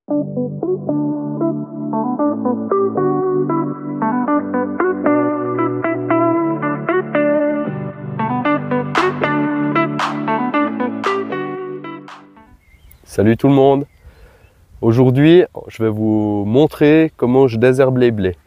Salut tout le monde! Aujourd'hui, je vais vous montrer comment je désherbe les blés.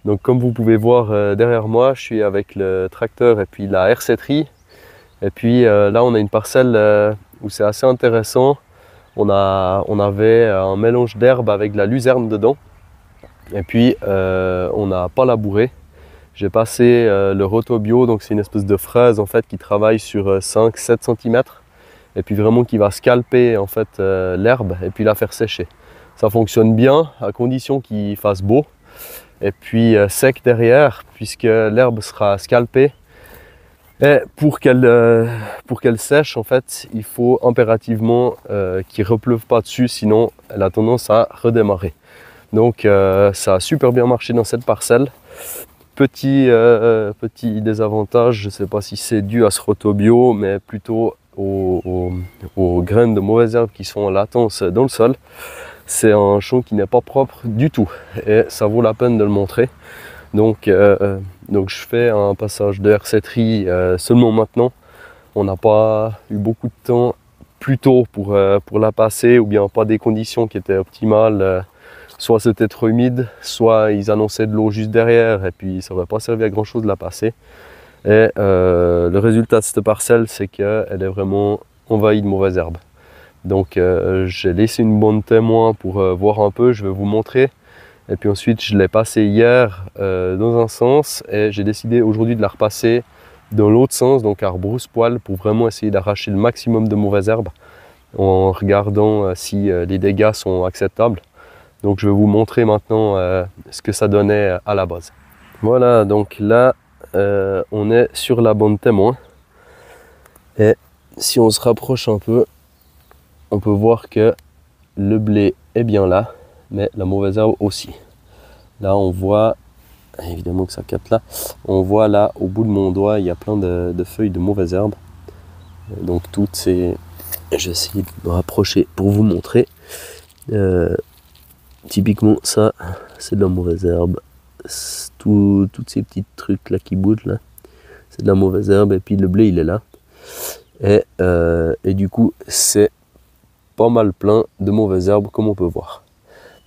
Donc comme vous pouvez voir derrière moi, je suis avec le tracteur et puis la herseterie. Et puis là, on a une parcelle où c'est assez intéressant. On avait un mélange d'herbe avec de la luzerne dedans. Et puis on n'a pas labouré. J'ai passé le rotobio, donc c'est une espèce de fraise en fait qui travaille sur 5-7 cm. Et puis vraiment qui va scalper en fait l'herbe et puis la faire sécher. Ça fonctionne bien à condition qu'il fasse beau et puis sec derrière, puisque l'herbe sera scalpée. Et pour qu'elle sèche en fait, il faut impérativement qu'il ne repleuve pas dessus, sinon elle a tendance à redémarrer. Donc ça a super bien marché dans cette parcelle. Petit désavantage, je ne sais pas si c'est dû à ce rotobio, mais plutôt aux graines de mauvaises herbes qui sont en latence dans le sol. C'est un champ qui n'est pas propre du tout et ça vaut la peine de le montrer. Donc je fais un passage de herseterie seulement maintenant. On n'a pas eu beaucoup de temps plus tôt pour la passer, ou bien pas des conditions qui étaient optimales. Soit c'était trop humide, soit ils annonçaient de l'eau juste derrière et puis ça n'aurait pas servi à grand chose de la passer. Et le résultat de cette parcelle, c'est qu'elle est vraiment envahie de mauvaises herbes. Donc j'ai laissé une bande témoin pour voir un peu, je vais vous montrer. Et puis ensuite, je l'ai passée hier dans un sens et j'ai décidé aujourd'hui de la repasser dans l'autre sens, donc à rebrousse-poil, pour vraiment essayer d'arracher le maximum de mauvaises herbes en regardant si les dégâts sont acceptables. Donc je vais vous montrer maintenant ce que ça donnait à la base. Voilà, donc là, on est sur la bande témoin et si on se rapproche un peu, on peut voir que le blé est bien là, mais la mauvaise herbe aussi. Là on voit, évidemment que ça capte là, on voit là au bout de mon doigt, il y a plein de feuilles de mauvaise herbe. Donc toutes ces, j'essaie de me rapprocher pour vous montrer. Typiquement ça, c'est de la mauvaise herbe. Toutes ces petits trucs là qui bougent là, c'est de la mauvaise herbe et puis le blé il est là. Et du coup c'est pas mal plein de mauvaises herbes comme on peut voir.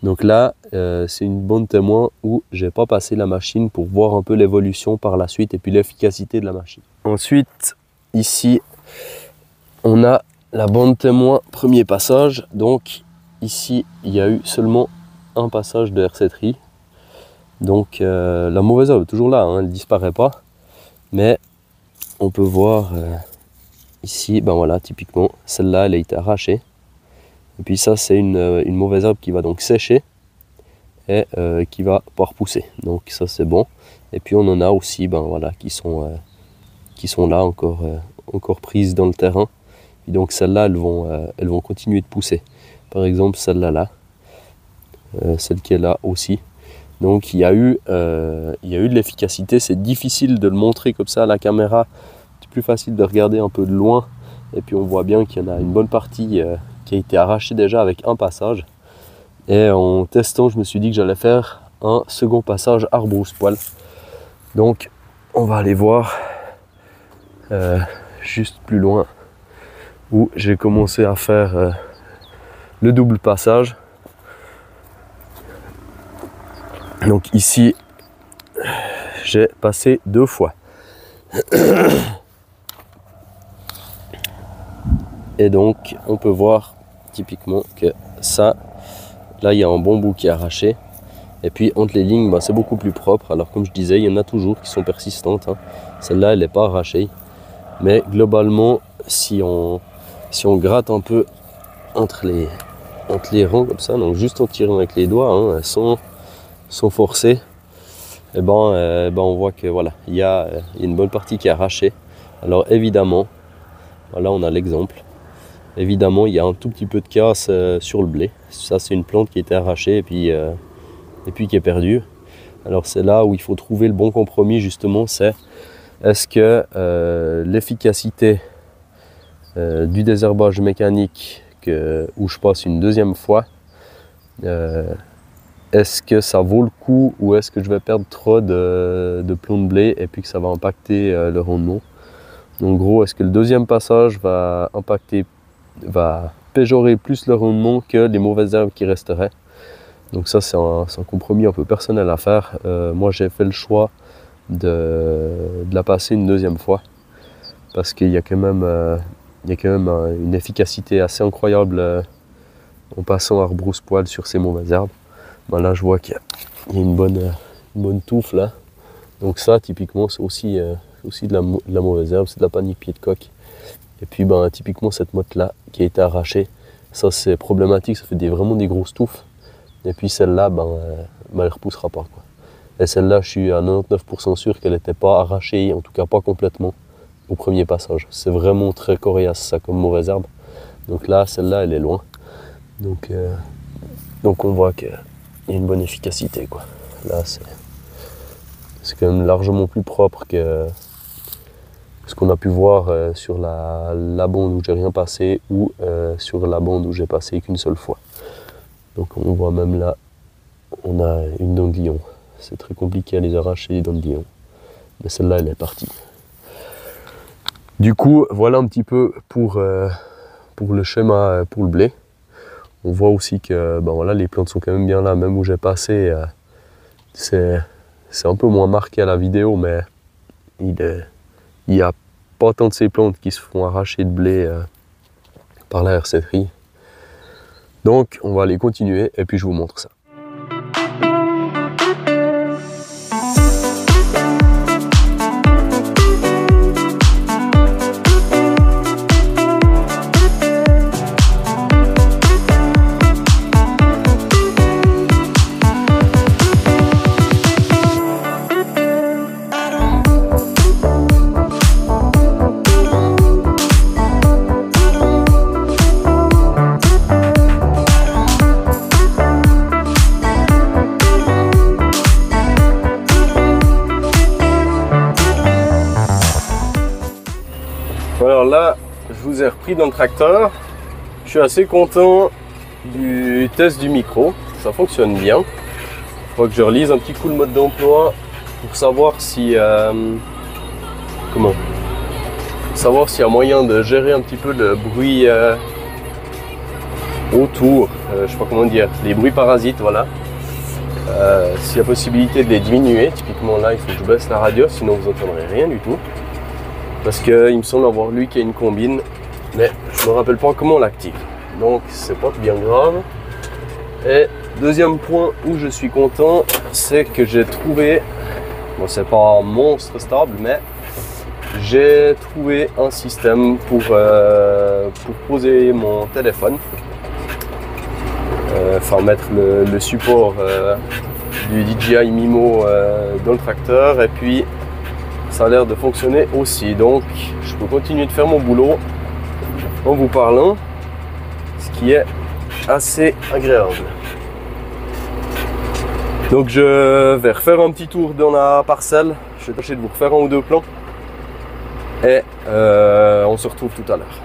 Donc là c'est une bande témoin où j'ai pas passé la machine pour voir un peu l'évolution par la suite et puis l'efficacité de la machine. Ensuite ici on a la bande témoin premier passage. Donc ici il y a eu seulement un passage de herseterie. Donc la mauvaise herbe est toujours là, hein, elle ne disparaît pas, mais on peut voir ici, ben voilà, typiquement celle-là elle a été arrachée et puis ça c'est une mauvaise herbe qui va donc sécher et qui va pas repousser, donc ça c'est bon. Et puis on en a aussi ben voilà qui sont là encore prises dans le terrain, et donc celles-là elles vont continuer de pousser. Par exemple celle-là celle qui est là aussi. Donc il y a eu de l'efficacité. C'est difficile de le montrer comme ça à la caméra, c'est plus facile de regarder un peu de loin et puis on voit bien qu'il y en a une bonne partie qui a été arrachée déjà avec un passage. Et en testant, je me suis dit que j'allais faire un second passage à rebrousse-poil. Donc on va aller voir juste plus loin où j'ai commencé à faire le double passage. Donc ici, j'ai passé 2 fois. Et donc, on peut voir typiquement que ça, là, il y a un bon bout qui est arraché. Et puis, entre les lignes, ben, c'est beaucoup plus propre. Alors, comme je disais, il y en a toujours qui sont persistantes, hein. Celle-là, elle n'est pas arrachée. Mais globalement, si on gratte un peu entre les rangs comme ça, donc juste en tirant avec les doigts, hein, sans forcer, et on voit que voilà, il y a une bonne partie qui est arrachée. Alors évidemment, voilà, on a l'exemple. Évidemment, il y a un tout petit peu de casse sur le blé. Ça, c'est une plante qui a été arrachée et puis qui est perdue. Alors c'est là où il faut trouver le bon compromis justement. C'est est-ce que l'efficacité du désherbage mécanique où je passe une deuxième fois Est-ce que ça vaut le coup ou est-ce que je vais perdre trop de plomb de blé et puis que ça va impacter le rendement. En gros, est-ce que le deuxième passage va péjorer plus le rendement que les mauvaises herbes qui resteraient. Donc ça, c'est un compromis un peu personnel à faire. Moi, j'ai fait le choix de la passer une deuxième fois parce qu'il y a quand même, une efficacité assez incroyable en passant à rebrousse-poil sur ces mauvaises herbes. Ben là, je vois qu'il y a une bonne touffe là. Donc ça, typiquement, c'est aussi de la mauvaise herbe, c'est de la panique pied de coq. Et puis ben, typiquement cette motte là qui a été arrachée, ça c'est problématique, ça fait vraiment des grosses touffes. Et puis celle-là, elle repoussera pas, quoi. Et celle-là, je suis à 99% sûr qu'elle n'était pas arrachée, en tout cas pas complètement, au premier passage. C'est vraiment très coriace ça comme mauvaise herbe. Donc là, celle-là, elle est loin. Donc on voit qu'il y a une bonne efficacité, quoi. Là, c'est quand même largement plus propre que ce qu'on a pu voir sur la bande où j'ai rien passé ou sur la bande où j'ai passé qu'une seule fois. Donc on voit même là, on a une dent de lion. C'est très compliqué à les arracher, les dents de lion. Mais celle-là, elle est partie. Du coup, voilà un petit peu pour le schéma pour le blé. On voit aussi que voilà, les plantes sont quand même bien là, même où j'ai passé. C'est un peu moins marqué à la vidéo, mais il y a pas tant de ces plantes qui se font arracher de blé par la hersetterie. Donc on va aller continuer et puis je vous montre ça. Alors là, je vous ai repris dans le tracteur. Je suis assez content du test du micro. Ça fonctionne bien. Il faut que je relise un petit coup le mode d'emploi pour savoir si savoir s'il y a moyen de gérer un petit peu le bruit autour. Je sais pas comment dire, les bruits parasites, voilà. S'il y a possibilité de les diminuer. Typiquement là, il faut que je baisse la radio, sinon vous n'entendrez rien du tout. Parce qu'il me semble avoir lu qu'il y a une combine, mais je ne me rappelle pas comment on l'active. Donc c'est pas bien grave. Et deuxième point où je suis content, c'est que j'ai trouvé, bon c'est pas un monstre stable, mais j'ai trouvé un système pour poser mon téléphone. Enfin mettre le support du DJI Mimo dans le tracteur et puis ça a l'air de fonctionner aussi, donc je peux continuer de faire mon boulot en vous parlant, ce qui est assez agréable. Donc je vais refaire un petit tour dans la parcelle, je vais tâcher de vous refaire un ou deux plans et on se retrouve tout à l'heure.